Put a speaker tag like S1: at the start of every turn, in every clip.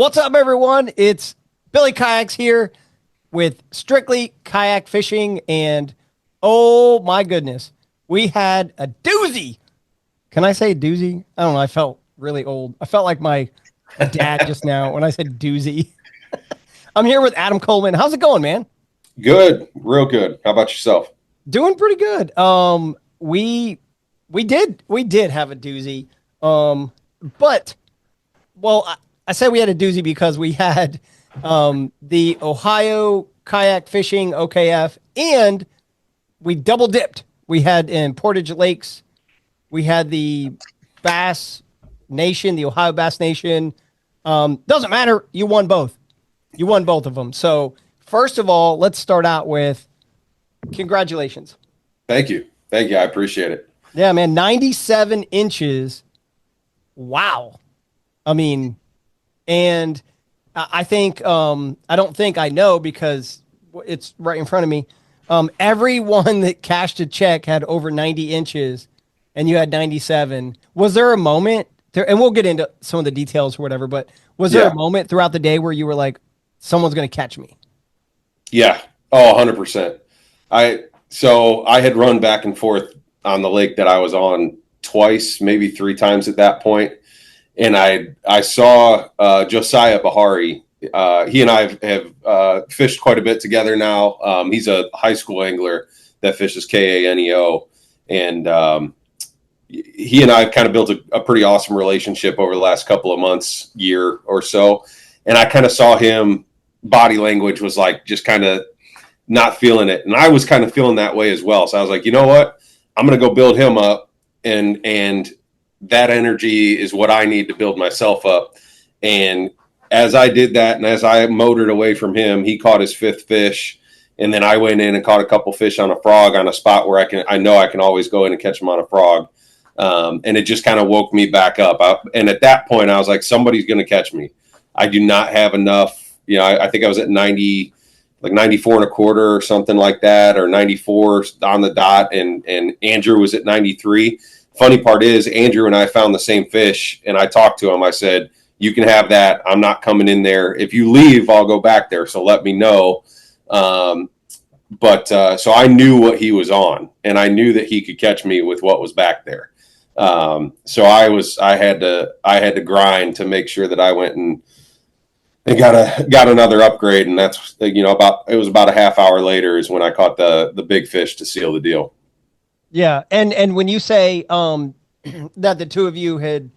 S1: What's up, everyone? It's Billy Kayaks here with Strictly Kayak Fishing, and oh my goodness, we had a doozy. Can I say doozy? I don't know. I felt really old. I felt like my dad just now when I said doozy. I'm here with Adam Coleman. How's it going, man?
S2: Good, real good. How about yourself?
S1: Doing pretty good. We did have a doozy. But well, I said we had a doozy because we had the Ohio Kayak Fishing OKF, and we double dipped. We had in Portage Lakes, we had the Bass Nation, the Ohio Bass Nation. Doesn't matter. You won both. You won both of them. So first of all, let's start out with congratulations.
S2: Thank you. Thank you. I appreciate it.
S1: Yeah, man, 97 inches. Wow. I mean, and I think, I don't think I know because it's right in front of me. Everyone that cashed a check had over 90 inches and you had 97. Was there a moment there, and we'll get into some of the details or whatever, but was there a moment throughout the day where you were like, someone's going to catch me?
S2: Yeah. Oh, 100%. So I had run back and forth on the lake that I was on twice, maybe three times at that point. And I saw Josiah Bahari. He and I have fished quite a bit together now. He's a high school angler that fishes KANEO. And he and I have kind of built a pretty awesome relationship over the last couple of months, year or so. And I kind of saw him, body language was like just kind of not feeling it. And I was kind of feeling that way as well. So I was like, you know what? I'm going to go build him up. And that energy is what I need to build myself up. And as I did that, and as I motored away from him, he caught his fifth fish. And then I went in and caught a couple fish on a frog on a spot where I know I can always go in and catch them on a frog. And it just kind of woke me back up. And at that point, I was like, somebody's going to catch me. I do not have enough. You know, I think I was at 90, like 94 and a quarter or something like that, or 94 on the dot. And Andrew was at 93. Funny part is Andrew and I found the same fish, and I talked to him. I said, you can have that. I'm not coming in there. If you leave, I'll go back there. So let me know. So I knew what he was on, and I knew that he could catch me with what was back there. So I had to grind to make sure that I went and got another upgrade. And that's, it was about a half hour later is when I caught the big fish to seal the deal.
S1: Yeah. And when you say, that the two of you had,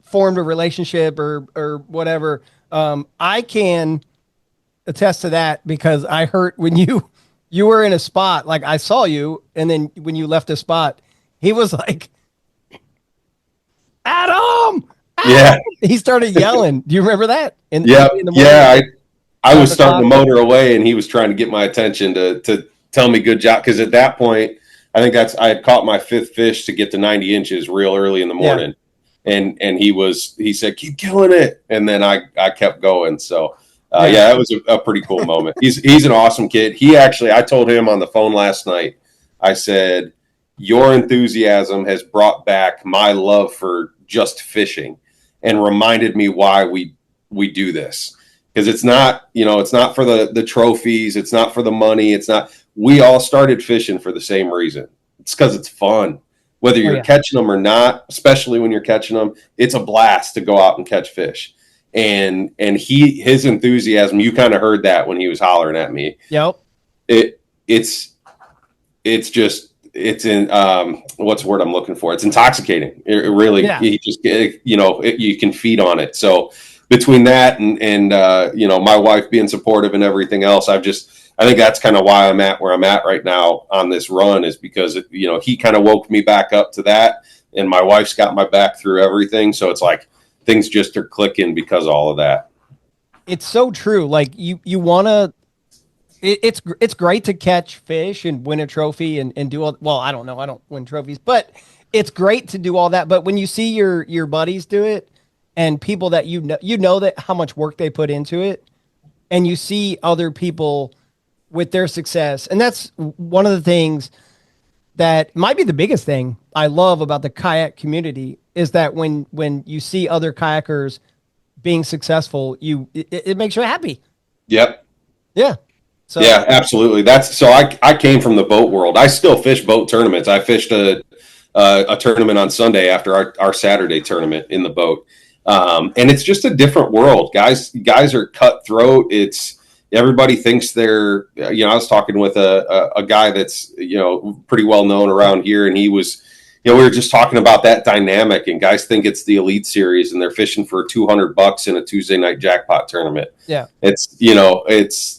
S1: formed a relationship or whatever, I can attest to that because I heard when you were in a spot, like I saw you, and then when you left a spot, he was like, Adam!
S2: Yeah.
S1: He started yelling. Do you remember that?
S2: I was starting to motor away, and he was trying to get my attention to tell me good job. Because at that point, I think I had caught my fifth fish to get to 90 inches real early in the morning. Yeah. And he said, keep killing it. And then I kept going. So that was a pretty cool moment. He's an awesome kid. I told him on the phone last night, I said, your enthusiasm has brought back my love for just fishing and reminded me why we do this. Because it's not for the trophies. It's not for the money. We all started fishing for the same reason. It's because it's fun. Whether you're catching them or not, especially when you're catching them, it's a blast to go out and catch fish. And his enthusiasm, you kind of heard that when he was hollering at me.
S1: Yep.
S2: It's in what's the word I'm looking for? It's intoxicating. It really, he just, you can feed on it. So between that and my wife being supportive and everything else, I think that's kind of why I'm at where I'm at right now on this run, is because, he kind of woke me back up to that, and my wife's got my back through everything. So it's like things just are clicking because of all of that.
S1: It's so true. Like you want to, it's great to catch fish and win a trophy and do all, well, I don't know. I don't win trophies, but it's great to do all that. But when you see your buddies do it and people that you know that how much work they put into it, and you see other people with their success. And that's one of the things that might be the biggest thing I love about the kayak community, is that when you see other kayakers being successful, it makes you happy.
S2: Yep.
S1: Yeah. So
S2: Yeah, absolutely. I came from the boat world. I still fish boat tournaments. I fished a tournament on Sunday after our Saturday tournament in the boat. And it's just a different world. Guys are cutthroat. It's everybody thinks they're, I was talking with a guy that's, pretty well known around here, and he was, we were just talking about that dynamic, and guys think it's the Elite Series and they're fishing for $200 in a Tuesday night jackpot tournament.
S1: yeah.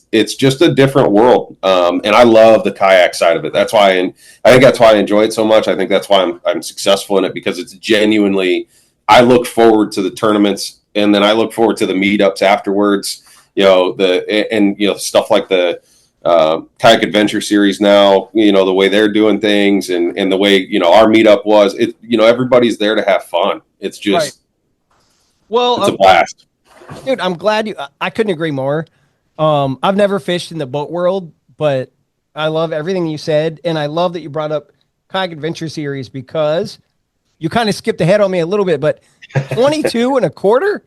S2: It's just a different world. And I love the kayak side of it. I think that's why I enjoy it so much. I think that's why I'm successful in it, because it's genuinely, I look forward to the tournaments, and then I look forward to the meetups afterwards, stuff like the Kayak Adventure Series now, the way they're doing things, and the way, our meetup was, everybody's there to have fun. It's just,
S1: Right. Well,
S2: it's a blast.
S1: Dude, I'm glad I couldn't agree more. I've never fished in the boat world, but I love everything you said. And I love that you brought up Kayak Adventure Series, because you kind of skipped ahead on me a little bit, but 22 and a quarter?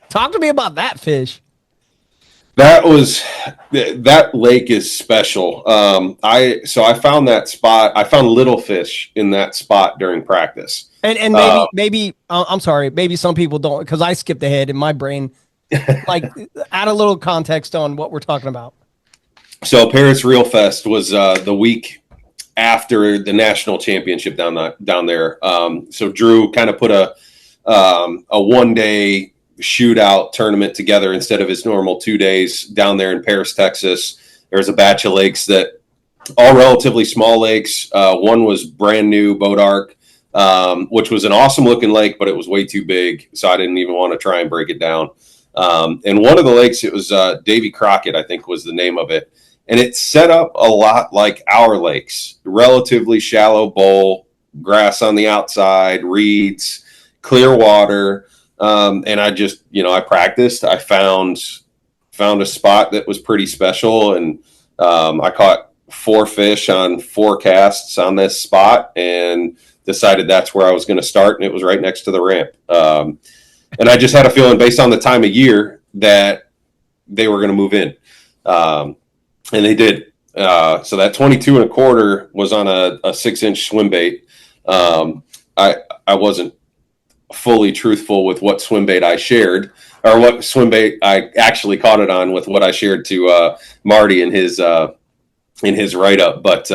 S1: Talk to me about that fish.
S2: That lake is special. I found that spot. I found little fish in that spot during practice.
S1: And maybe I'm sorry, maybe some people don't, because I skipped ahead in my brain. Like, add a little context on what we're talking about.
S2: So Paris Reel Fest was the week after the national championship down there. So Drew kind of put a 1-day shootout tournament together instead of his normal 2 days down there in Paris, Texas. There's a batch of lakes that all relatively small lakes. One was brand new, Boat Arc, which was an awesome looking lake, but it was way too big, so I didn't even want to try and break it down. And one of the lakes, it was Davy Crockett, I think was the name of it. And it's set up a lot like our lakes, relatively shallow bowl, grass on the outside, reeds, clear water. And I just, I practiced. I found a spot that was pretty special, and I caught 4 fish on 4 casts on this spot, and decided that's where I was going to start, and it was right next to the ramp. And I just had a feeling, based on the time of year, that they were going to move in, and they did. So that 22 and a quarter was on a 6-inch swim bait. I wasn't fully truthful with what swim bait I shared, or what swim bait I actually caught it on, with what I shared to Marty in his write up. But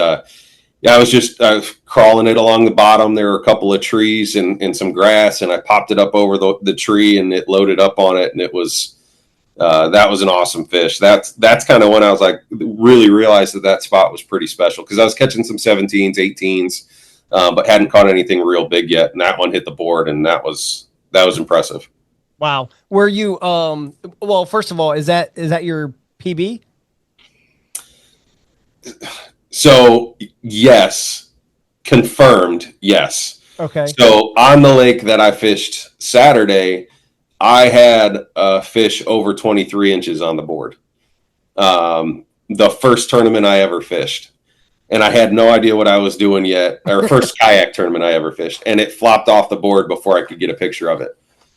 S2: yeah, I was crawling it along the bottom. There were a couple of trees and some grass, and I popped it up over the tree, and it loaded up on it, and it was that was an awesome fish. That's kind of when I was like, really realized that spot was pretty special, because I was catching some 17s, 18s. But hadn't caught anything real big yet, and that one hit the board, and that was impressive.
S1: Wow. Were you well, first of all, is that your PB?
S2: So yes, confirmed, yes.
S1: Okay.
S2: So on the lake that I fished Saturday, I had a fish over 23 inches on the board. The first tournament I ever fished. And I had no idea what I was doing yet. Our first kayak tournament I ever fished, and it flopped off the board before I could get a picture of it.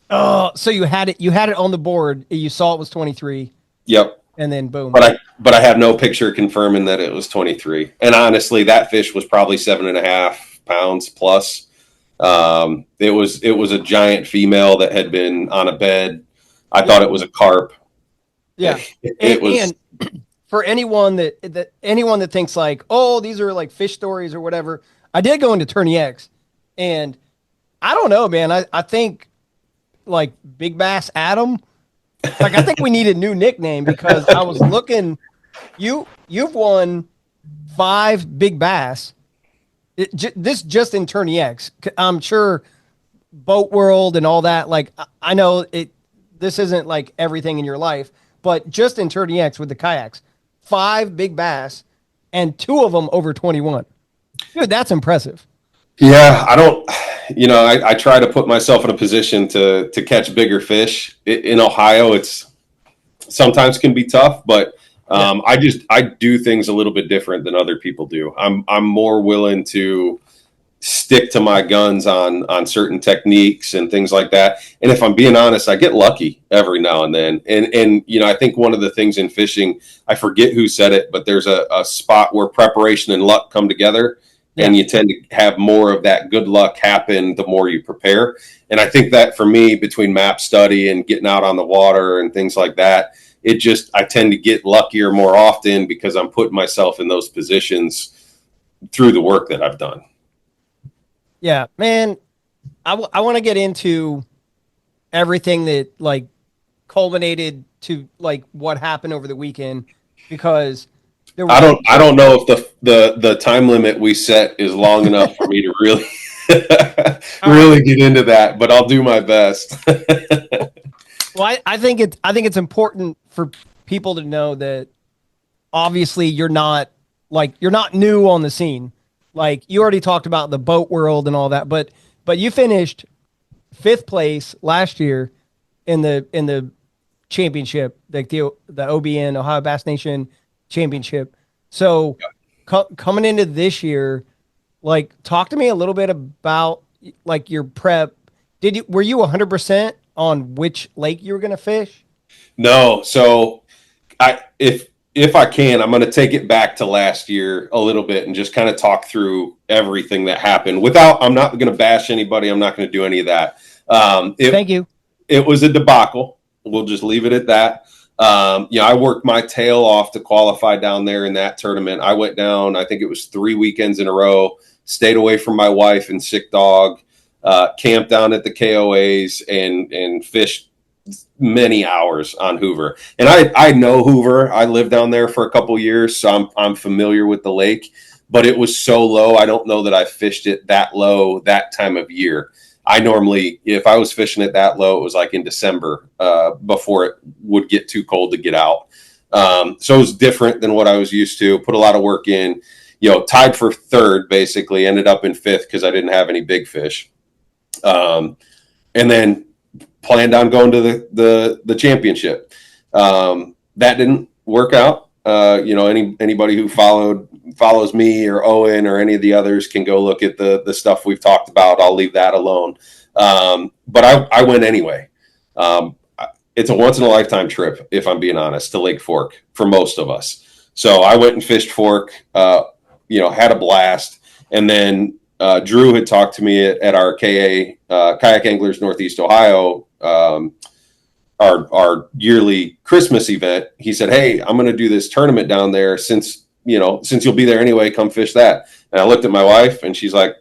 S1: Oh, so you had it on the board. You saw it was 23.
S2: Yep.
S1: And then boom.
S2: But I have no picture confirming that it was 23. And honestly, that fish was probably 7.5 pounds plus. It was a giant female that had been on a bed. I thought it was a carp.
S1: Yeah.
S2: It was.
S1: And for anyone that thinks like, oh, these are like fish stories or whatever, I did go into Tourney X, and I don't know, man. I think like Big Bass Adam, like, I think we need a new nickname, because I was looking. You've won 5 big bass. This just in Tourney X. I'm sure Boat World and all that. Like, I know it. This isn't like everything in your life, but just in Tourney X with the kayaks, 5 big bass, and 2 of them over 21. Dude, that's impressive.
S2: Yeah, I don't. I try to put myself in a position to catch bigger fish. In Ohio, it's sometimes can be tough, but I do things a little bit different than other people do. I'm more willing to stick to my guns on certain techniques and things like that. And if I'm being honest, I get lucky every now and then. And I think one of the things in fishing, I forget who said it, but there's a spot where preparation and luck come together. Yeah. And you tend to have more of that good luck happen the more you prepare. And I think that for me, between map study and getting out on the water and things like that, I tend to get luckier more often because I'm putting myself in those positions through the work that I've done.
S1: Yeah, man, I want to get into everything that like culminated to like what happened over the weekend, because
S2: I don't know if the time limit we set is long enough for me to really really get into that, but I'll do my best.
S1: Well, I think it's important for people to know that obviously you're not new on the scene. Like, you already talked about the boat world and all that, but you finished 5th place last year in the championship, like the OBN, Ohio Bass Nation Championship. So coming into this year, like, talk to me a little bit about like your prep. Were you 100% on which lake you were going to fish?
S2: No. So if I can, I'm going to take it back to last year a little bit and just kind of talk through everything that happened I'm not going to bash anybody. I'm not going to do any of that.
S1: Thank you.
S2: It was a debacle. We'll just leave it at that. I worked my tail off to qualify down there in that tournament. I went down, I think it was 3 weekends in a row, stayed away from my wife and sick dog, camped down at the KOAs and fished many hours on Hoover. And I know Hoover. I lived down there for a couple years, so I'm familiar with the lake, but it was so low. I don't know that I fished it that low that time of year. I normally, if I was fishing it that low, it was like in December, before it would get too cold to get out. So it was different than what I was used to. Put a lot of work in, tied for 3rd, basically ended up in 5th because I didn't have any big fish. And then planned on going to the championship. That didn't work out. Anybody who follows me or Owen or any of the others can go look at the stuff we've talked about. I'll leave that alone. But I went anyway. It's a once in a lifetime trip, if I'm being honest, to Lake Fork for most of us. So I went and fished Fork, had a blast. And then Drew had talked to me at our Kayak Anglers Northeast Ohio, our yearly Christmas event. He said, "Hey, I'm going to do this tournament down there since you'll be there anyway, come fish that." And I looked at my wife and she's like,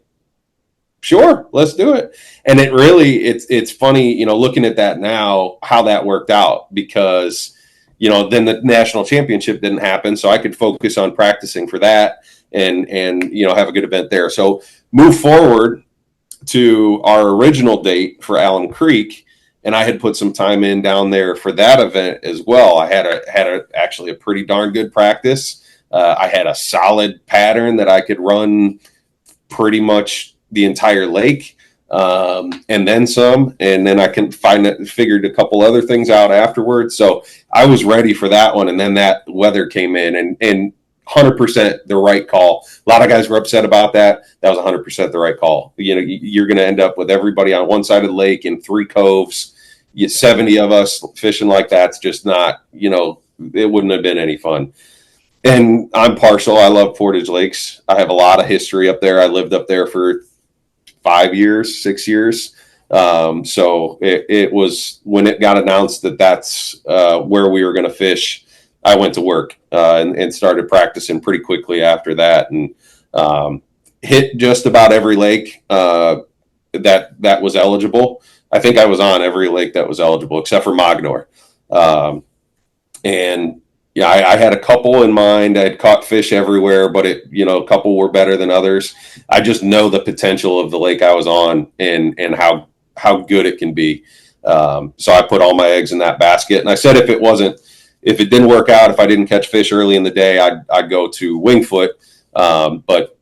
S2: "Sure, let's do it." And it's funny, looking at that now, how that worked out, because, then the national championship didn't happen. So I could focus on practicing for that and have a good event there. So move forward to our original date for Allen Creek. And I had put some time in down there for that event as well. I had actually a pretty darn good practice. I had a solid pattern that I could run pretty much the entire lake, and then some. And then I figured a couple other things out afterwards. So I was ready for that one. And then that weather came in and 100% the right call. A lot of guys were upset about that. That was 100% the right call. You're going to end up with everybody on one side of the lake in 3 coves. 70 of us fishing like that's just not, it wouldn't have been any fun. And I'm partial. I love Portage Lakes. I have a lot of history up there. I lived up there for 5 years, 6 years. So it was when it got announced that that's where we were going to fish, I went to work and started practicing pretty quickly after that, and hit just about every lake that was eligible. I think I was on every lake that was eligible except for Magnor. And yeah, I had a couple in mind. I had caught fish everywhere, but a couple were better than others. I just know the potential of the lake I was on and how good it can be. So I put all my eggs in that basket. And I said, if it didn't work out, if I didn't catch fish early in the day, I'd go to Wingfoot. But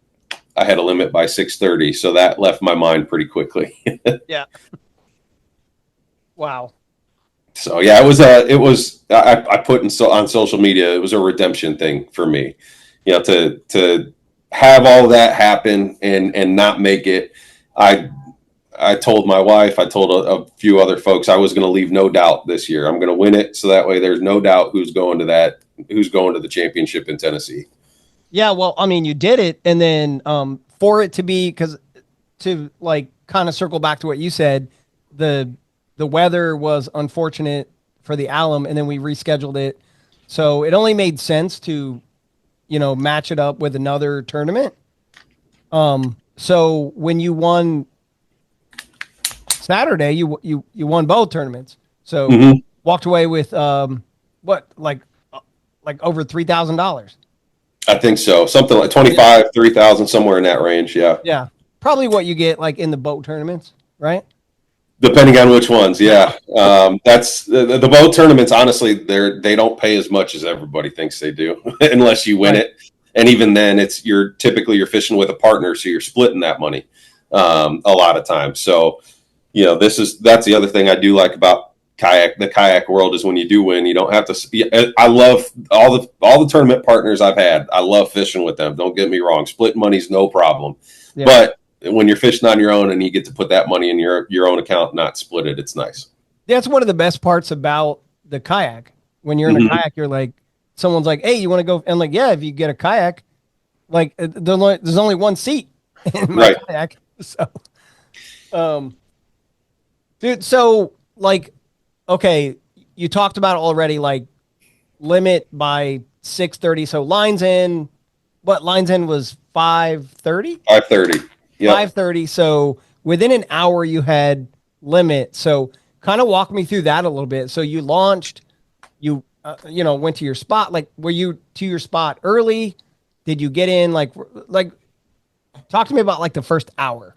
S2: I had a limit by 6:30, so that left my mind pretty quickly.
S1: Yeah. Wow.
S2: So yeah, I put on social media, it was a redemption thing for me, to have all that happen and not make it, I told my wife, I told a few other folks, I was going to leave no doubt this year. I'm going to win it, so that way there's no doubt who's going to the championship in Tennessee.
S1: Yeah, well, I mean, you did it, and then for it to be, because to like kind of circle back to what you said, the the weather was unfortunate for the alum, and then we rescheduled it, so it only made sense to match it up with another tournament. So when you won Saturday, you won both tournaments, so
S2: Mm-hmm.
S1: walked away with what like over $3,000.
S2: I think so. Something like 25, 3,000, somewhere in that range. Yeah.
S1: Yeah, probably what you get like in the boat tournaments, right?
S2: Depending on which ones. Yeah. That's the boat tournaments. Honestly, they don't pay as much as everybody thinks they do unless you win
S1: Right.
S2: it. And even then you're typically fishing with a partner. So you're splitting that money. A lot of times. So, that's the other thing I do like about the kayak world is when you do win, you don't have to. I love all the tournament partners I've had. I love fishing with them. Don't get me wrong. Split money's no problem,
S1: Yeah.
S2: but when you're fishing on your own and you get to put that money in your own account, not split it, it's nice.
S1: That's one of the best parts about the kayak. When you're in a
S2: Mm-hmm.
S1: kayak, you're like, someone's like, "Hey, you want to go?" And like, yeah, if you get a kayak, like there's only one seat in my
S2: Right.
S1: kayak. So, um, dude, so like, okay, you talked about it already, like limit by 6:30. So lines in was 5:30.
S2: 5:30. Yep.
S1: 5:30. So within an hour you had limit. So kind of walk me through that a little bit. So you launched, went to your spot. Like, were you to your spot early? Did you get in like talk to me about like the first hour?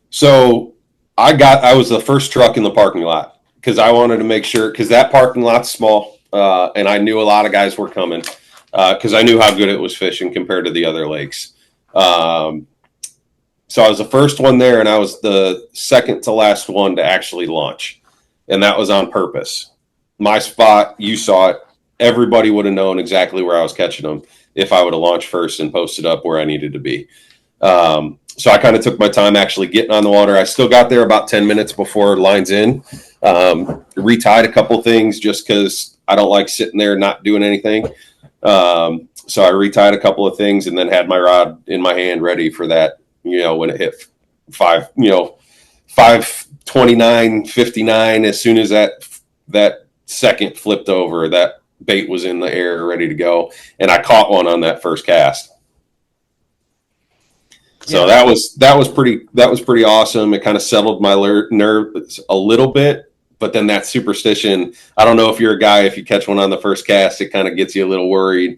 S2: So I was the first truck in the parking lot because I wanted to make sure, because that parking lot's small, and I knew a lot of guys were coming because I knew how good it was fishing compared to the other lakes. So I was the first one there, and I was the second to last one to actually launch, and that was on purpose. My spot, you saw it. Everybody would have known exactly where I was catching them if I would have launched first and posted up where I needed to be. So I kind of took my time actually getting on the water. I still got there about 10 minutes before lines in. Retied a couple things just because I don't like sitting there not doing anything. So I retied a couple of things and then had my rod in my hand ready for that, when it hit 5:29:59. As soon as that second flipped over, that bait was in the air ready to go. And I caught one on that first cast. So
S1: Yeah.
S2: that was pretty awesome. It kind of settled my nerves a little bit, but then that superstition, I don't know if you're a guy, if you catch one on the first cast, it kind of gets you a little worried.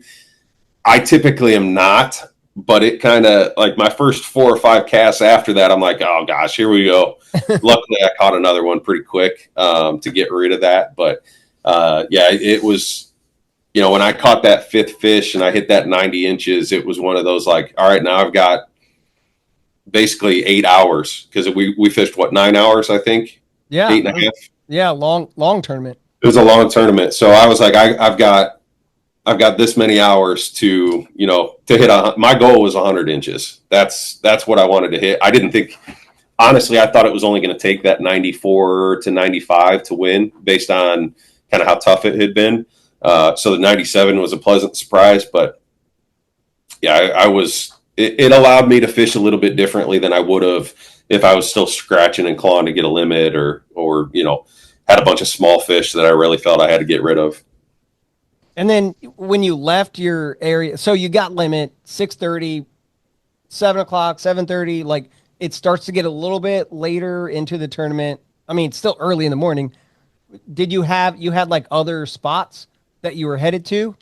S2: I typically am not, but it kind of, like, my first 4 or 5 casts after that, I'm like, oh gosh, here we go. Luckily I caught another one pretty quick to get rid of that. But yeah, it was, when I caught that 5th fish and I hit that 90 inches, it was one of those like, all right, now I've got basically 8 hours, because we fished 9 hours, I think.
S1: Yeah.
S2: 8.5.
S1: Yeah. Long tournament.
S2: It was a long tournament, so I was like, I've got this many hours to hit my goal was 100 inches. That's what I wanted to hit. I didn't think, honestly, I thought it was only going to take that 94 to 95 to win, based on kind of how tough it had been. So the 97 was a pleasant surprise, but yeah, I was. It allowed me to fish a little bit differently than I would have if I was still scratching and clawing to get a limit, or had a bunch of small fish that I really felt I had to get rid of.
S1: And then when you left your area, so you got limit 6:30, 7 o'clock, 7:30. Like, it starts to get a little bit later into the tournament. I mean, it's still early in the morning. You had like other spots that you were headed to?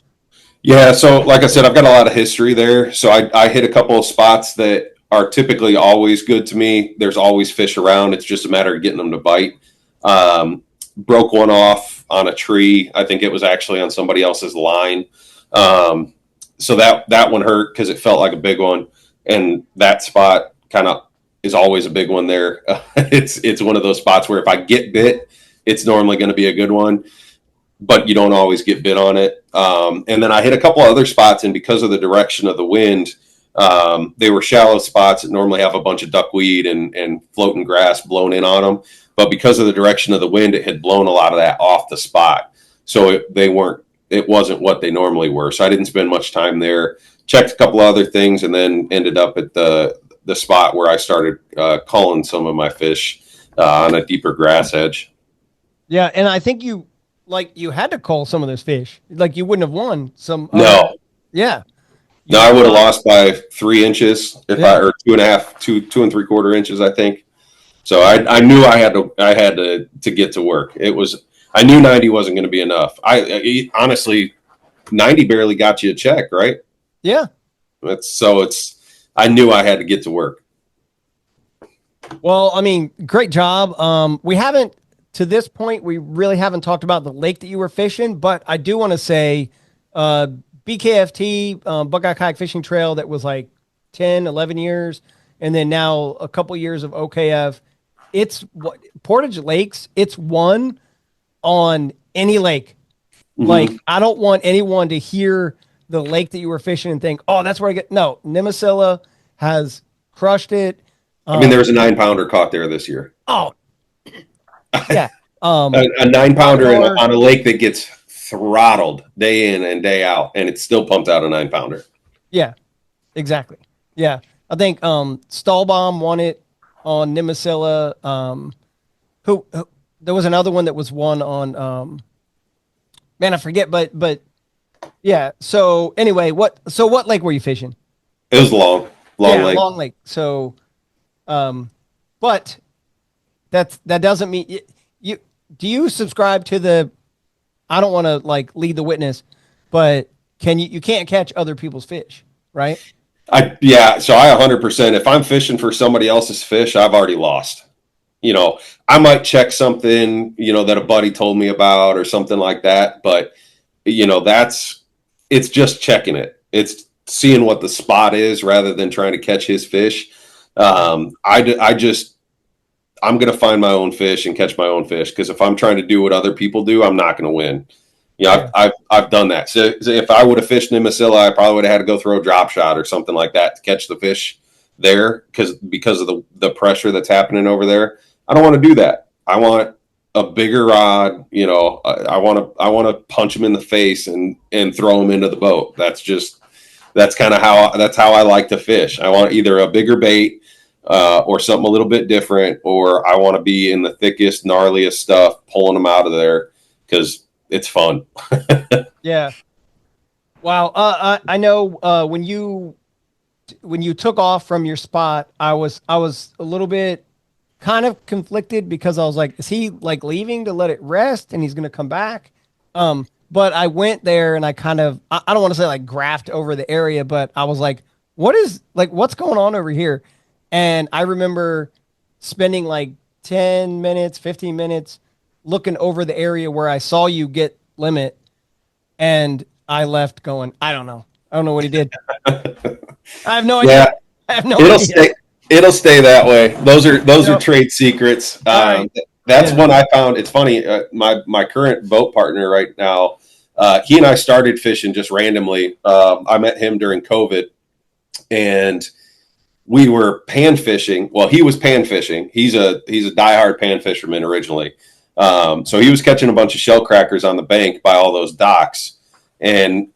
S2: Yeah, so like I said, I've got a lot of history there. So I hit a couple of spots that are typically always good to me. There's always fish around. It's just a matter of getting them to bite. Broke one off on a tree. I think it was actually on somebody else's line. So that one hurt because it felt like a big one. And that spot kind of is always a big one there. It's one of those spots where if I get bit, it's normally going to be a good one, but you don't always get bit on it. And then I hit a couple other spots, and because of the direction of the wind, They were shallow spots that normally have a bunch of duckweed and floating grass blown in on them. But because of the direction of the wind, it had blown a lot of that off the spot. So it wasn't what they normally were. So I didn't spend much time there. Checked a couple of other things and then ended up at the spot where I started culling some of my fish on a deeper grass edge.
S1: Yeah, and I think you had to call some of those fish. Like you wouldn't have won some.
S2: No,
S1: Yeah.
S2: no, I would have lost by 3 inches or 2.5, 2 2 3/4 inches, I think. So I knew I had to get to work. I knew 90 wasn't going to be enough. I honestly, 90 barely got you a check, right?
S1: Yeah.
S2: I knew I had to get to work.
S1: Well, I mean, great job. We haven't, to this point, we really haven't talked about the lake that you were fishing, but I do want to say, BKFT, Buckeye Kayak Fishing Trail, that was like 10, 11 years. And then now a couple years of OKF. Portage Lakes. It's one on any lake.
S2: Mm-hmm.
S1: Like, I don't want anyone to hear the lake that you were fishing and think, oh, that's where I get. No, Nemesilla has crushed it.
S2: I mean, there was a 9-pounder caught there this year.
S1: Oh, yeah.
S2: A 9-pounder on a lake that gets throttled day in and day out, and it's still pumped out a 9-pounder.
S1: Yeah, exactly. Yeah. I think Stahlbaum won it on Nemesilla. Who there was another one that was won on man, I forget, but yeah. So anyway, what lake were you fishing?
S2: It was long lake.
S1: Long lake. So but that doesn't mean you do you subscribe to the, I don't want to like lead the witness, but you can't catch other people's fish, right?
S2: So I 100%, if I'm fishing for somebody else's fish, I've already lost. I might check something, that a buddy told me about or something like that. But, it's just checking it. It's seeing what the spot is rather than trying to catch his fish. I'm going to find my own fish and catch my own fish. Because if I'm trying to do what other people do, I'm not going to win. I've done that. So if I would have fished Nemesilla, I probably would have had to go throw a drop shot or something like that to catch the fish there because of the pressure that's happening over there. I don't want to do that. I want a bigger rod. I want to punch him in the face and throw him into the boat. That's how I like to fish. I want either a bigger bait or something a little bit different, or I want to be in the thickest, gnarliest stuff, pulling them out of there because it's fun.
S1: Yeah. Wow. I know when you took off from your spot, I was a little bit kind of conflicted because I was like, is he like leaving to let it rest and he's going to come back? But I went there and I kind of, I don't want to say like graphed over the area, but I was like, what's going on over here? And I remember spending like 10 minutes, 15 minutes looking over the area where I saw you get limit, and I left going, I don't know what he did. I have no idea.
S2: Yeah,
S1: I have no idea.
S2: It'll stay that way. Those are trade secrets.
S1: Right.
S2: That's one I found. It's funny. My current boat partner right now, he and I started fishing just randomly. I met him during COVID, and we were pan fishing. Well, he was pan fishing. He's a diehard pan fisherman originally. So he was catching a bunch of shell crackers on the bank by all those docks. And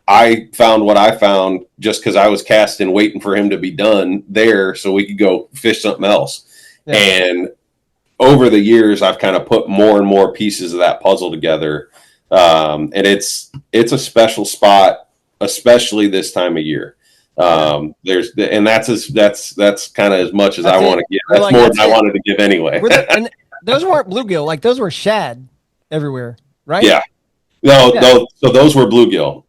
S2: I found what I found just because I was casting, waiting for him to be done there so we could go fish something else. Yeah. And over the years, I've kind of put more and more pieces of that puzzle together. And it's a special spot, especially this time of year. That's kind of as much as I want to give. That's more than I wanted to give anyway.
S1: And those weren't bluegill, like those were shad everywhere, right?
S2: Yeah. So those were bluegill.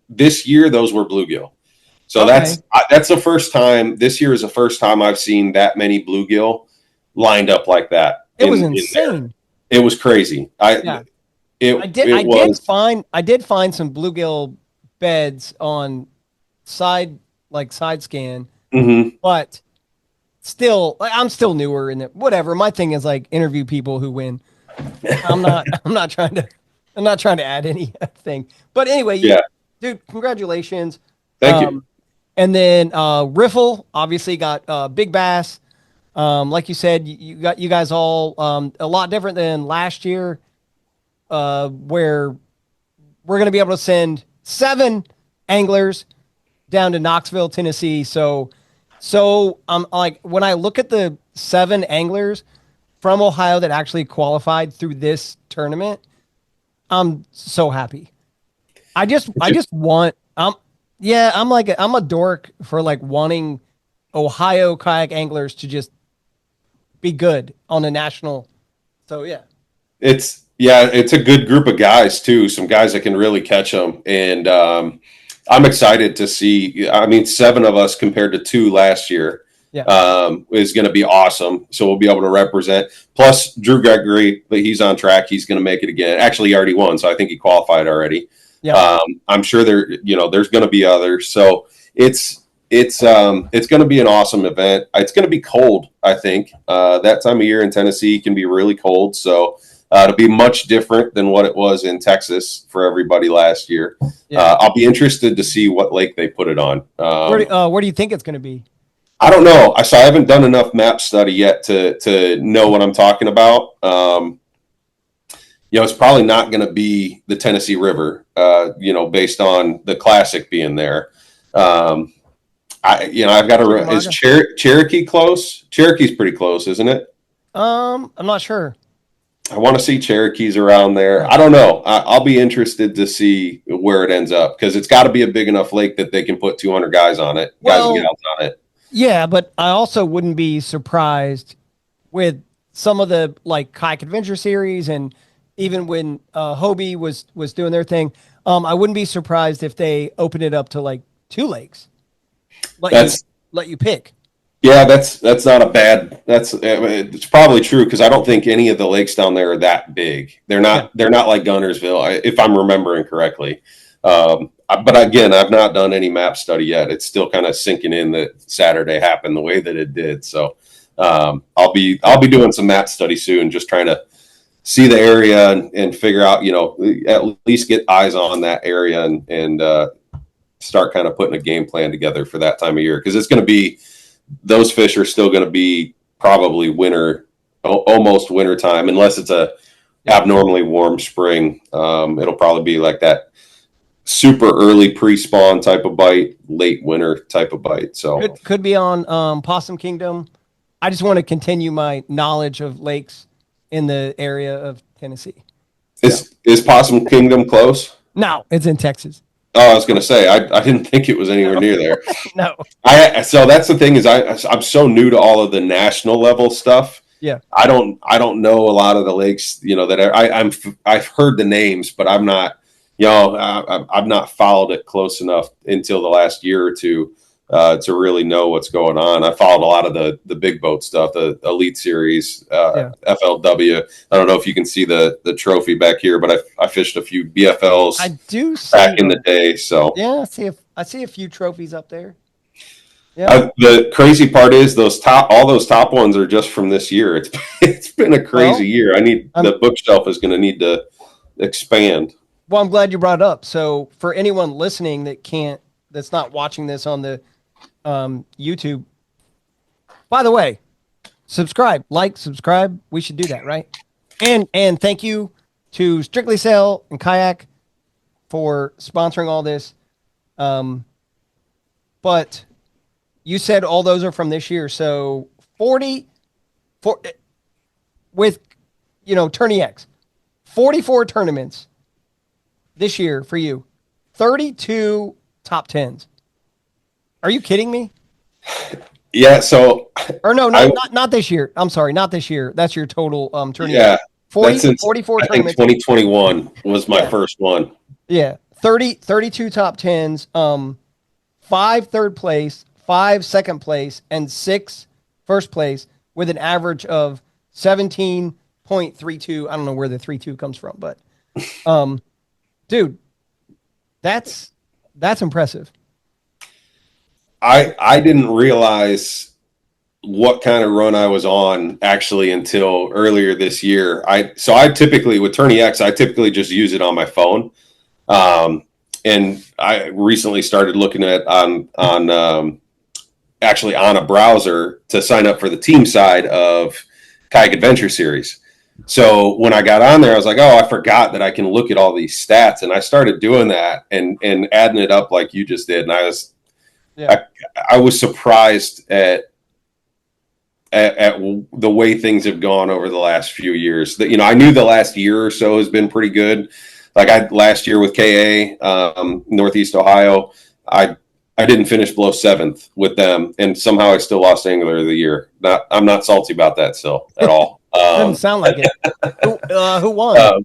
S2: This year those were bluegill. So
S1: okay.
S2: That's the first time. This year is the first time I've seen that many bluegill lined up like that.
S1: It was insane.
S2: It was crazy. I did find some bluegill beds on side scan, but still, I'm still newer in it. Whatever. My thing is like interview people who win. I'm not trying to add anything. But anyway,
S1: dude, congratulations.
S2: Thank you.
S1: And then Riffle obviously got Big Bass. Like you said, you guys all a lot different than last year, where we're going to be able to send 7 anglers down to Knoxville, Tennessee. So like when I look at the 7 anglers from Ohio that actually qualified through this tournament, I'm so happy. I just want yeah, I'm a dork for like wanting Ohio kayak anglers to just be good on a national. So yeah.
S2: It's a good group of guys too. Some guys that can really catch them, and I'm excited to see. I mean, 7 of us compared to 2 last year
S1: Yeah.
S2: is going to be awesome. So we'll be able to represent. Plus, Drew Gregory, but he's on track. He's going to make it again. Actually, he already won, so I think he qualified already.
S1: Yeah.
S2: I'm sure there's going to be others. So it's going to be an awesome event. It's going to be cold. I think that time of year in Tennessee can be really cold. So. It'll be much different than what it was in Texas for everybody last year.
S1: Yeah.
S2: I'll be interested to see what lake they put it on.
S1: Where do you think it's going to be?
S2: I don't know. I haven't done enough map study yet to know what I'm talking about. It's probably not going to be the Tennessee River. Based on the Classic being there. I've got to. Is Cherokee close? Cherokee's pretty close, isn't it?
S1: I'm not sure.
S2: I want to see Cherokees around there. I don't know. I'll be interested to see where it ends up because it's got to be a big enough lake that they can put 200 guys on it, guys and gals on it.
S1: Yeah, but I also wouldn't be surprised with some of the like Kayak Adventure series, and even when Hobie was doing their thing. I wouldn't be surprised if they open it up to like 2 lakes. Let you pick.
S2: Yeah, that's not a bad. It's probably true because I don't think any of the lakes down there are that big. They're not. Yeah. They're not like Gunnersville, if I'm remembering correctly. But again, I've not done any map study yet. It's still kind of sinking in that Saturday happened the way that it did. So I'll be doing some map study soon, just trying to see the area and figure out, at least get eyes on that area and start kind of putting a game plan together for that time of year because it's going to be. Those fish are still going to be probably winter, almost winter time, unless it's a abnormally warm spring. It'll probably be like that super early pre-spawn type of bite, late winter type of bite. So
S1: it could be on Possum Kingdom. I just want to continue my knowledge of lakes in the area of Tennessee.
S2: Is Possum Kingdom close?
S1: No, it's in Texas.
S2: Oh, I was going to say, I didn't think it was anywhere near there.
S1: No.
S2: So that's the thing is I'm so new to all of the national level stuff.
S1: Yeah.
S2: I don't know a lot of the lakes, that I've heard the names, but I'm not, I've not followed it close enough until the last year or two to really know what's going on. I followed a lot of the big boat stuff, the Elite Series, FLW. I don't know if you can see the trophy back here, but I fished a few BFLs.
S1: I do
S2: back in the day. So
S1: yeah, I see a few trophies up there. Yeah.
S2: The crazy part is all those top ones are just from this year. It's been a crazy year. The bookshelf is going to need to expand.
S1: Well, I'm glad you brought it up. So for anyone listening that's not watching this on the YouTube, by the way, subscribe. We should do that, right? And thank you to Strictly Sail and Kayak for sponsoring all this. But you said all those are from this year, so 40 with Tourney X, 44 tournaments this year for you, 32 top 10s. Are you kidding me?
S2: Yeah. So,
S1: or no, not this year. I'm sorry, not this year. That's your total tourney.
S2: Yeah,
S1: 44 tournaments.
S2: 2021 was my first one.
S1: Yeah, 32 top 10s, 5 third place, 5 second place, and 6 first place with an average of 17.32. I don't know where the 32 comes from, but dude, that's impressive.
S2: I didn't realize what kind of run I was on actually until earlier this year. I typically with Tourney X, I typically just use it on my phone. and I recently started looking at actually on a browser to sign up for the team side of Kayak Adventure Series. So when I got on there, I was like, oh, I forgot that I can look at all these stats. And I started doing that and adding it up like you just did. And I was surprised at the way things have gone over the last few years. That, I knew the last year or so has been pretty good. Like last year with KA, Northeast Ohio, I didn't finish below 7th with them, and somehow I still lost Angler of the Year. I'm not salty about that still at all.
S1: Doesn't sound like it. Who won?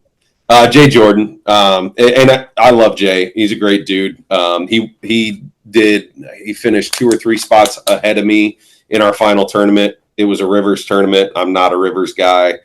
S2: Jay Jordan, and I love Jay. He's a great dude. He finished 2 or 3 spots ahead of me in our final tournament. It was a Rivers tournament. I'm not a Rivers guy.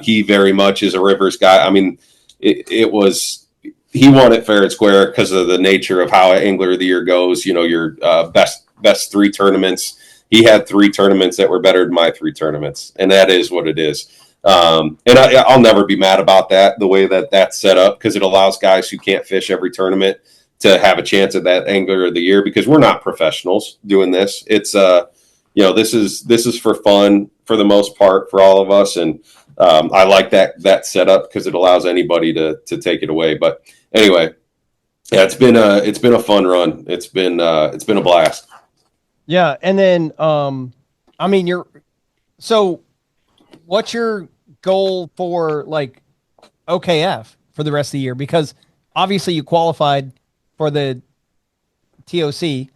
S2: He very much is a Rivers guy. I mean, it was. He won it fair and square because of the nature of how Angler of the Year goes. Your best 3 tournaments. He had 3 tournaments that were better than my 3 tournaments, and that is what it is. And I'll never be mad about that, the way that's set up, because it allows guys who can't fish every tournament to have a chance at that Angler of the Year, because we're not professionals doing this. It's this is for fun for the most part for all of us, and I like that setup because it allows anybody to take it away. But anyway, yeah, it's been a fun run. It's been a blast.
S1: Yeah, and then what's your goal for like OKF for the rest of the year? Because obviously you qualified for the TOC,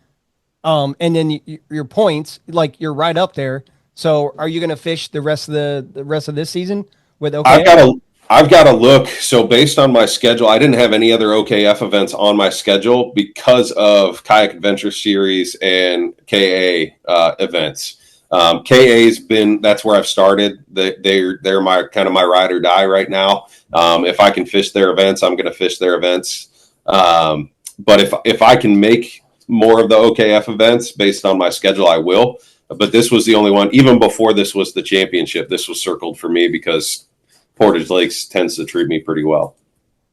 S1: and then your points, like, you're right up there. So are you going to fish the rest of this season with OKF?
S2: I've got to look. So based on my schedule, I didn't have any other OKF events on my schedule because of Kayak Adventure Series and KA events. KA's that's where I've started. They're my kind of my ride or die right now. If I can fish their events, I'm going to fish their events. But if I can make more of the OKF events based on my schedule, I will. But this was the only one. Even before this was the championship, this was circled for me because Portage Lakes tends to treat me pretty well.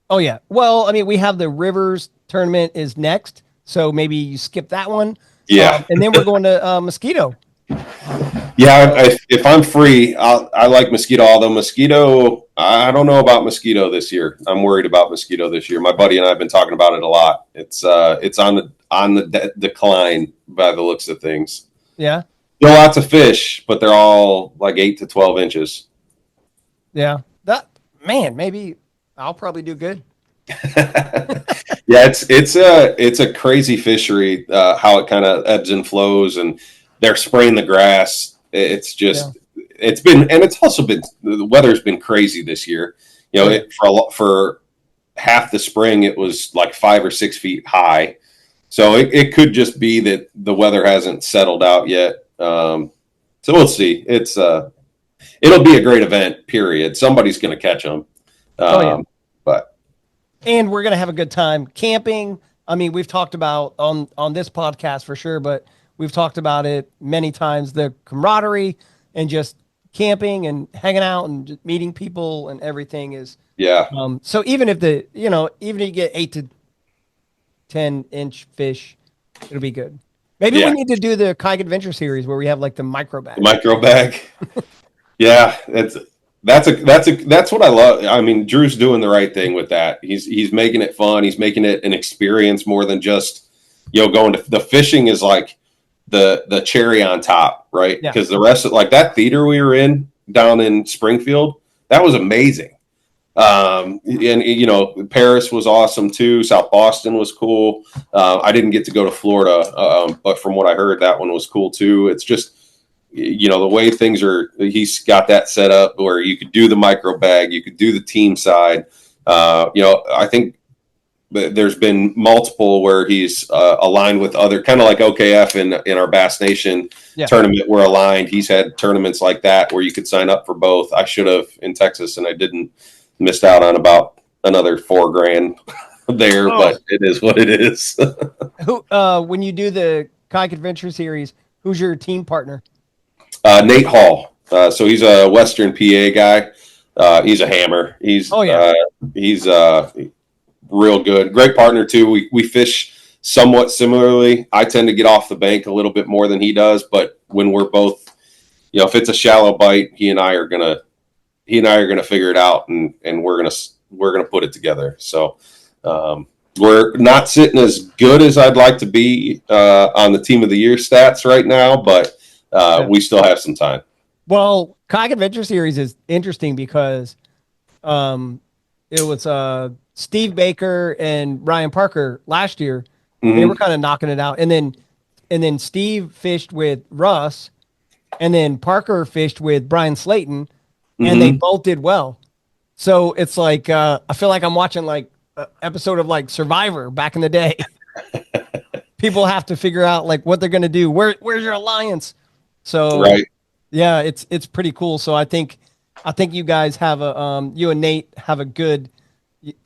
S1: Oh yeah. Well, I mean, we have the Rivers tournament is next, so maybe you skip that one.
S2: Yeah.
S1: And then we're going to Mosquito.
S2: Yeah, if I'm free, I like Mosquito. Although Mosquito, I don't know about Mosquito this year. I'm worried about Mosquito this year. My buddy and I have been talking about it a lot. It's on the decline by the looks of things.
S1: Yeah.
S2: There are lots of fish, but they're all like 8 to 12 inches.
S1: Yeah. Maybe I'll probably do good.
S2: Yeah, it's a crazy fishery, how it kind of ebbs and flows, and they're spraying the grass. It's just, it's been, and it's also been, the weather's been crazy this year. For half the spring, it was like 5 or 6 feet high. So it could just be that the weather hasn't settled out yet. So we'll see. It'll be a great event, period. Somebody's going to catch them.
S1: And we're going to have a good time camping. I mean, we've talked about on this podcast for sure, but we've talked about it many times, the camaraderie and just camping and hanging out and just meeting people and everything is.
S2: Yeah.
S1: So even if even if you get 8 to 10 inch fish, it'll be good. Maybe we need to do the Kayak Adventure Series where we have like the micro bag.
S2: Yeah, that's what I love. I mean, Drew's doing the right thing with that. He's making it fun. He's making it an experience more than just going to the fishing is like the cherry on top, right? Because the rest of like that theater we were in down in Springfield, that was amazing. And Paris was awesome too. South Boston was cool. I didn't get to go to Florida, but from what I heard, that one was cool too. It's just, the way things are, he's got that set up where you could do the micro bag, you could do the team side. I think there's been multiple where he's aligned with other, kind of like OKF in our Bass Nation tournament. We're aligned. He's had tournaments like that where you could sign up for both. I should have in Texas, and I didn't. Missed out on about another $4,000 there, but it is what it is.
S1: Who, when you do the Kayak Adventure Series, who's your team partner?
S2: Nate Hall. So he's a Western PA guy. He's a hammer. He's real good. Great partner too. We fish somewhat similarly. I tend to get off the bank a little bit more than he does, but when we're both, if it's a shallow bite, he and I are gonna figure it out, and we're gonna put it together. So we're not sitting as good as I'd like to be on the team of the year stats right now, but we still have some time.
S1: Well, Kayak Adventure Series is interesting because it was Steve Baker and Ryan Parker last year.
S2: Mm-hmm.
S1: They were kind of knocking it out, and then Steve fished with Russ, and then Parker fished with Brian Slayton, and they both did well. So it's like I feel like I'm watching like an episode of like Survivor back in the day. People have to figure out like what they're gonna do. Where's your alliance? So
S2: right.
S1: Yeah, it's pretty cool. So I think you guys have you and Nate have a good,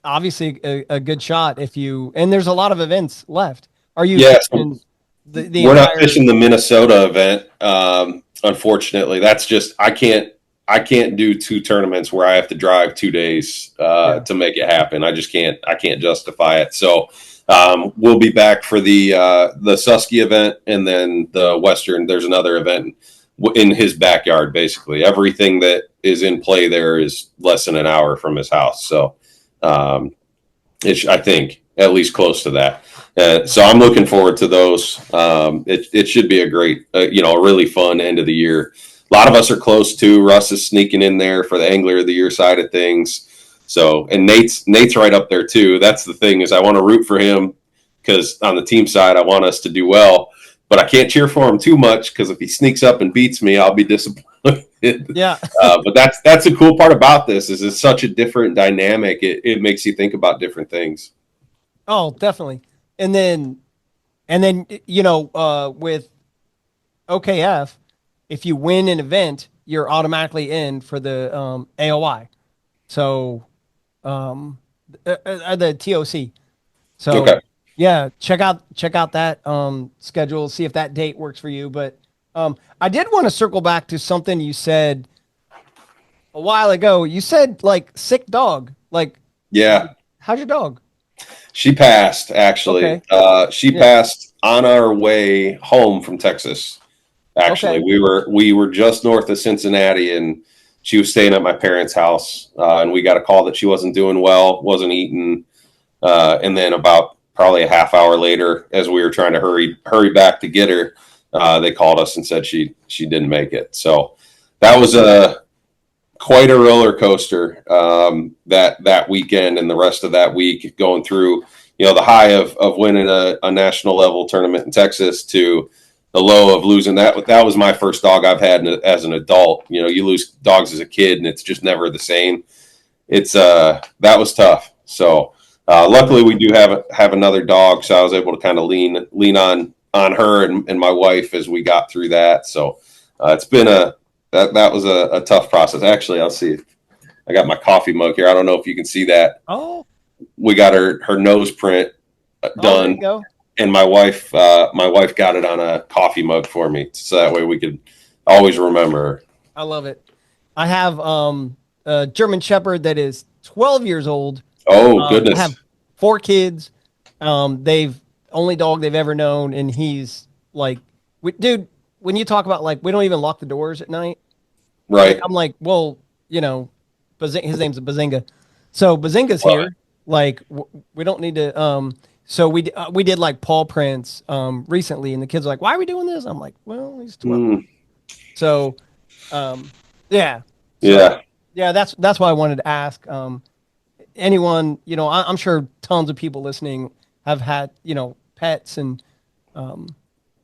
S1: obviously a good shot and there's a lot of events left. Are you?
S2: Yes.
S1: We're
S2: not fishing the Minnesota event. Unfortunately, that's just I can't do 2 tournaments where I have to drive 2 days to make it happen. I just can't. I can't justify it. So we'll be back for the Susky event, and then the Western. There's another event in his backyard. Basically, everything that is in play there is less than an hour from his house. So I think at least close to that. So I'm looking forward to those. It should be a great, a really fun end of the year. A lot of us are close too. Russ is sneaking in there for the Angler of the Year side of things. So, and Nate's right up there too. That's the thing, is I want to root for him because on the team side, I want us to do well, but I can't cheer for him too much because if he sneaks up and beats me, I'll be disappointed.
S1: Yeah.
S2: But that's the cool part about this is it's such a different dynamic. It makes you think about different things.
S1: Oh, definitely. And then with OKF, if you win an event, you're automatically in for the AOI. So the TOC. So
S2: Okay.
S1: yeah, check out that schedule, see if that date works for you. But I did want to circle back to something you said a while ago. You said like sick dog. Like,
S2: yeah.
S1: How's your dog?
S2: She passed, actually.
S1: Okay.
S2: She passed on our way home from Texas. Actually, we were just north of Cincinnati, and she was staying at my parents' house, and we got a call that she wasn't doing well, wasn't eating, and then about probably a half hour later, as we were trying to hurry back to get her, they called us and said she didn't make it. So that was quite a roller coaster that weekend and the rest of that week, going through the high of winning a national level tournament in Texas to the low of losing that was my first dog I've had as an adult. You lose dogs as a kid and it's just never the same. It's that was tough. So luckily we do have another dog, so I was able to kind of lean on her and my wife as we got through that. So it's been that was a tough process. Actually, I'll see if I got my coffee mug here. I don't know if you can see that.
S1: Oh,
S2: we got her nose print done. And my wife got it on a coffee mug for me, so that way we could always remember her.
S1: I love it. I have a German Shepherd that is 12 years old.
S2: Oh, goodness.
S1: I have 4 kids. They've only dog they've ever known, and he's like, dude, when you talk about like we don't even lock the doors at night,
S2: right?
S1: Like, I'm like, well, his name's Bazinga, so Bazinga's here. Like we don't need to. So we did like paw prints recently, and the kids are like, "Why are we doing this?" I'm like, "Well, he's 12." So, yeah, that's why I wanted to ask. Anyone, I'm sure tons of people listening have had pets, and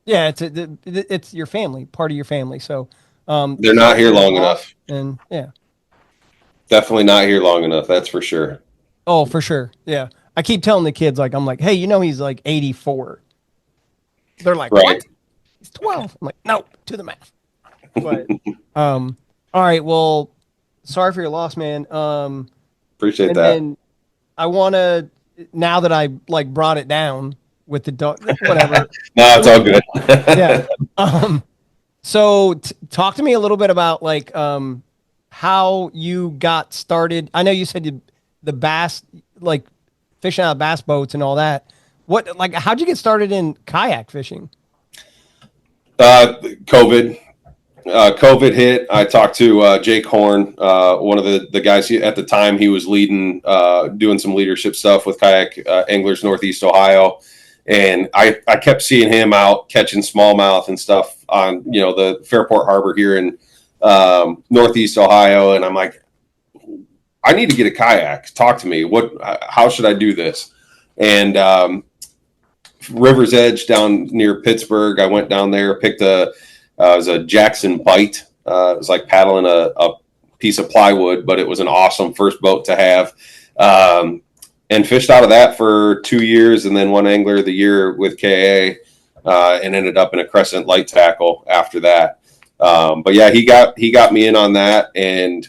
S1: it's your family, part of your family. So
S2: they're not here long enough,
S1: and
S2: definitely not here long enough. That's for sure.
S1: Oh, for sure, yeah. I keep telling the kids, like, I'm like, hey, he's like 84. They're like,
S2: right.
S1: What? He's 12. I'm like, no, do the math. But, all right. Well, sorry for your loss, man.
S2: Appreciate that.
S1: And I want to, now that I like brought it down with the dog, whatever.
S2: No, it's all good.
S1: Yeah. So talk to me a little bit about like, how you got started. I know you said the bass, like, fishing out of bass boats and all that. How'd you get started in kayak fishing?
S2: COVID. COVID hit. I talked to Jake Horn, one of the guys at the time. He was leading, doing some leadership stuff with Kayak Anglers Northeast Ohio, and I kept seeing him out catching smallmouth and stuff on the Fairport Harbor here in Northeast Ohio, and I'm like, I need to get a kayak. Talk to me. How should I do this? And River's Edge down near Pittsburgh. I went down there, picked it was a Jackson Bite. It was like paddling a piece of plywood, but it was an awesome first boat to have. And fished out of that for 2 years, and then won Angler of the Year with KA, and ended up in a Crescent light tackle after that. But yeah, he got me in on that, and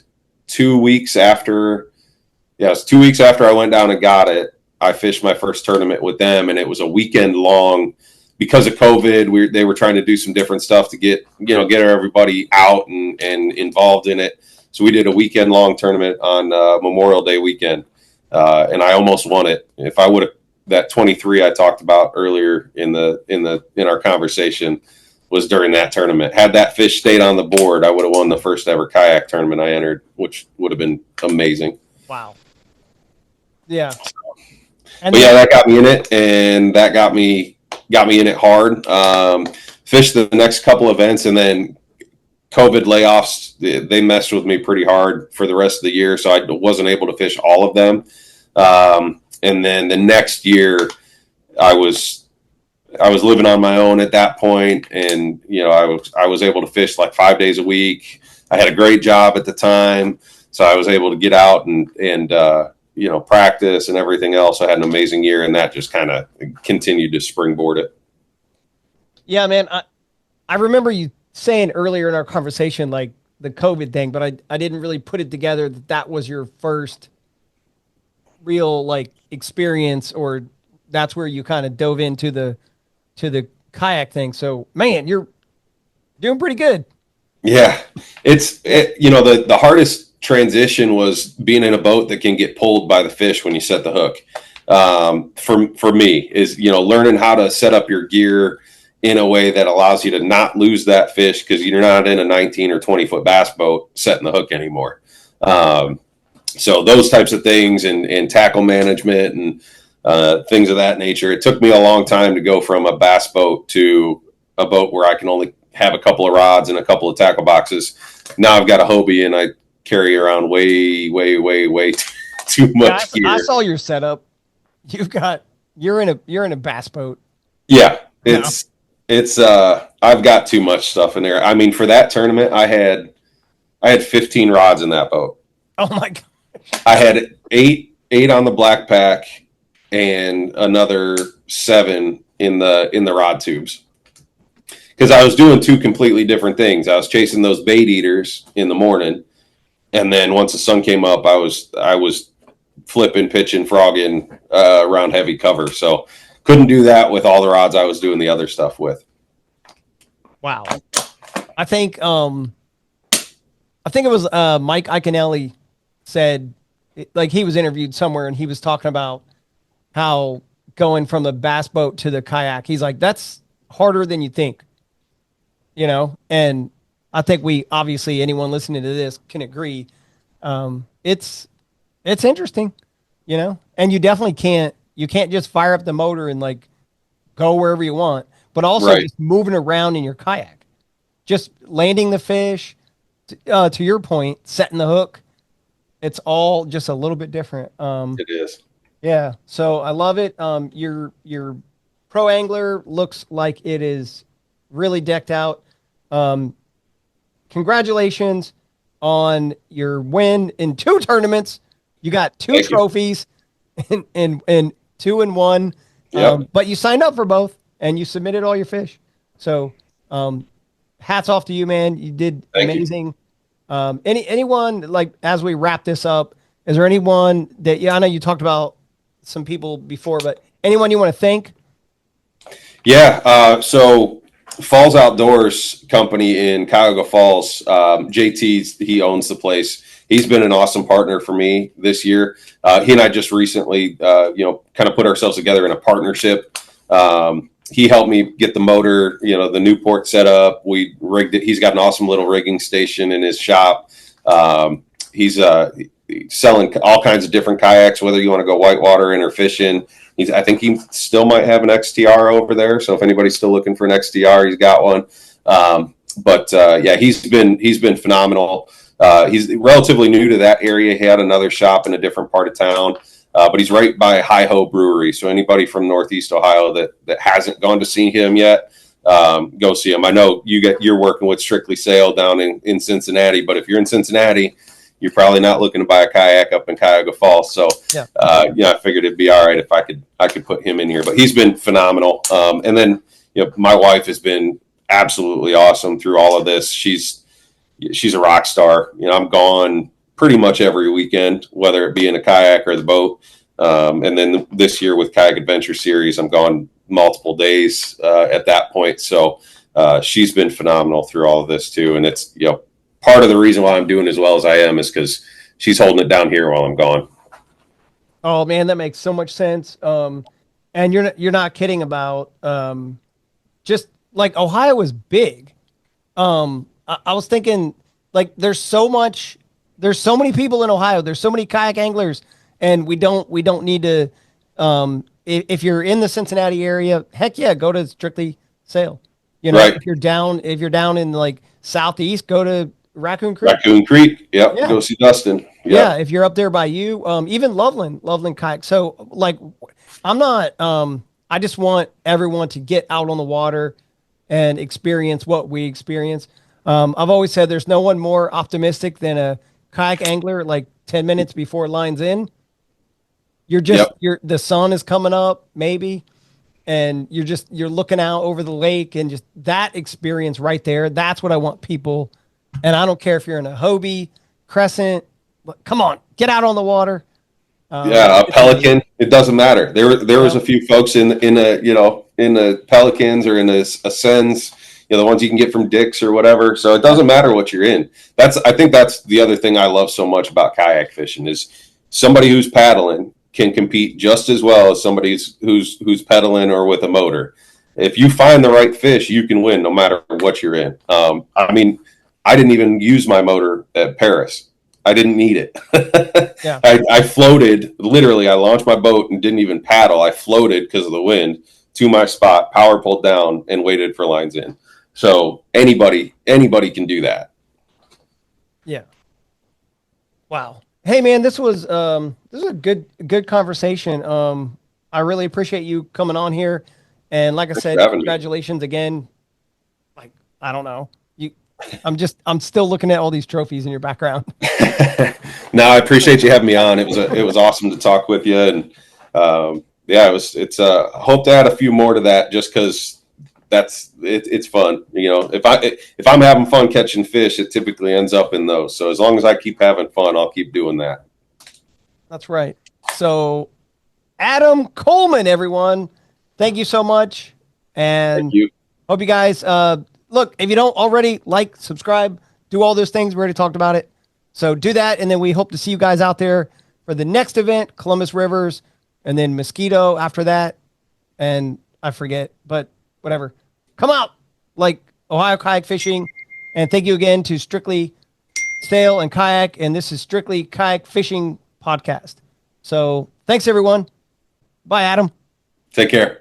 S2: 2 weeks after, it was 2 weeks after I went down and got it, I fished my first tournament with them, and it was a weekend long. Because of COVID, they were trying to do some different stuff to get everybody out and involved in it. So we did a weekend long tournament on Memorial Day weekend, and I almost won it. If I would have, that 23 I talked about earlier in our conversation was during that tournament. Had that fish stayed on the board, I would have won the first ever kayak tournament I entered, which would have been amazing.
S1: Wow. Yeah.
S2: But yeah, that got me in it, and that got me in it hard. Fished the next couple events, and then COVID layoffs, they messed with me pretty hard for the rest of the year, so I wasn't able to fish all of them. And then the next year, I was living on my own at that point, and I was able to fish like 5 days a week. I had a great job at the time, so I was able to get out and practice and everything else. I had an amazing year, and that just kind of continued to springboard it.
S1: Yeah, man. I remember you saying earlier in our conversation, like the COVID thing, but I didn't really put it together that was your first real like experience, or that's where you kind of dove into the kayak thing. So man, you're doing pretty good.
S2: Yeah, the hardest transition was being in a boat that can get pulled by the fish when you set the hook. For me is, learning how to set up your gear in a way that allows you to not lose that fish, because you're not in a 19 or 20 foot bass boat setting the hook anymore. So those types of things and tackle management and things of that nature. It took me a long time to go from a bass boat to a boat where I can only have a couple of rods and a couple of tackle boxes. Now I've got a Hobie, and I carry around way too much gear.
S1: I saw your setup. You're in a bass boat.
S2: Yeah, it's I've got too much stuff in there. I mean, for that tournament, I had 15 rods in that boat.
S1: Oh my gosh.
S2: I had eight on the black pack and another 7 in the rod tubes, because I was doing 2 completely different things. I was chasing those bait eaters in the morning, and then once the sun came up, I was flipping, pitching, frogging around heavy cover. So couldn't do that with all the rods I was doing the other stuff with.
S1: Wow. I think it was Mike Iaconelli said, like, he was interviewed somewhere, and he was talking about how going from the bass boat to the kayak, he's like, that's harder than you think, and I think obviously anyone listening to this can agree. It's interesting, and you definitely can't just fire up the motor and like go wherever you want, but also just moving around in your kayak, just landing the fish, to your point, setting the hook. It's all just a little bit different.
S2: It is.
S1: Yeah. So I love it. Your pro angler looks like it is really decked out. Congratulations on your win in 2 tournaments. You got 2 trophies and 2 and 1.
S2: Yep.
S1: But you signed up for both, and you submitted all your fish. So hats off to you, man. You did amazing. Anyone, like, as we wrap this up, is there anyone that, I know you talked about some people before, but anyone you want to thank?
S2: Yeah. So Falls Outdoors Company in Cuyahoga Falls, JT, he owns the place. he's been an awesome partner for me this year. He and I just recently, kind of put ourselves together in a partnership. He helped me get the motor, the Newport set up. We rigged it. He's got an awesome little rigging station in his shop. He's selling all kinds of different kayaks, whether you want to go whitewater, inter fishing. I think he still might have an XTR over there. So if anybody's still looking for an XTR, he's got one. He's been phenomenal. He's relatively new to that area. He had another shop in a different part of town, but he's right by Hi-Ho Brewery. So anybody from Northeast Ohio that hasn't gone to see him yet, go see him. I know you're working with Strictly Sail down in Cincinnati, but if you're in Cincinnati, you're probably not looking to buy a kayak up in Cuyahoga Falls. So, I figured it'd be all right if I could put him in here. But he's been phenomenal. And then, my wife has been absolutely awesome through all of this. She's a rock star. I'm gone pretty much every weekend, whether it be in a kayak or the boat. And then this year with Kayak Adventure Series, I'm gone multiple days at that point. So she's been phenomenal through all of this too. And it's, part of the reason why I'm doing as well as I am is because she's holding it down here while I'm gone.
S1: Oh man, that makes so much sense. And you're not kidding about just like Ohio is big. I was thinking like there's so many people in Ohio. There's so many kayak anglers, and we don't need to. If you're in the Cincinnati area, heck yeah, go to Strictly Sail.
S2: Right.
S1: If you're down in like Southeast, go to Raccoon Creek.
S2: Raccoon Creek. Yep. Yeah. Go see Dustin. Yep.
S1: Yeah. If you're up there by you, even Loveland Kayak. So like, I'm not, I just want everyone to get out on the water and experience what we experience. I've always said there's no one more optimistic than a kayak angler, like 10 minutes before line's in. The sun is coming up maybe, and you're looking out over the lake, and just that experience right there. That's what I want people. And I don't care if you're in a Hobie, Crescent, come on, get out on the water.
S2: A Pelican, it doesn't matter. There was a few folks in the Pelicans or in the Ascends, the ones you can get from Dick's or whatever. So it doesn't matter what you're in. I think that's the other thing I love so much about kayak fishing is somebody who's paddling can compete just as well as somebody who's pedaling or with a motor. If you find the right fish, you can win no matter what you're in. I didn't even use my motor at Paris. I didn't need it.
S1: Yeah.
S2: I floated, literally, I launched my boat and didn't even paddle. I floated because of the wind to my spot, power pulled down, and waited for lines in. So anybody can do that.
S1: Yeah. Wow. Hey man, this was a good conversation. I really appreciate you coming on here. And like I said, congratulations again. Like, I don't know. I'm still looking at all these trophies in your background.
S2: No, I appreciate you having me on. It was awesome to talk with you, and it's hope to add a few more to that just because it's fun. If I'm having fun catching fish, it typically ends up in those. So as long as I keep having fun, I'll keep doing that.
S1: That's right. So Adam Coleman, everyone, thank you so much, and
S2: thank you.
S1: Hope you guys look, if you don't already, like, subscribe, do all those things. We already talked about it. So do that. And then we hope to see you guys out there for the next event, Columbus Rivers, and then Mosquito after that. And I forget, but whatever. Come out, like Ohio Kayak Fishing. And thank you again to Strictly Sail and Kayak. And this is Strictly Kayak Fishing Podcast. So thanks, everyone. Bye, Adam.
S2: Take care.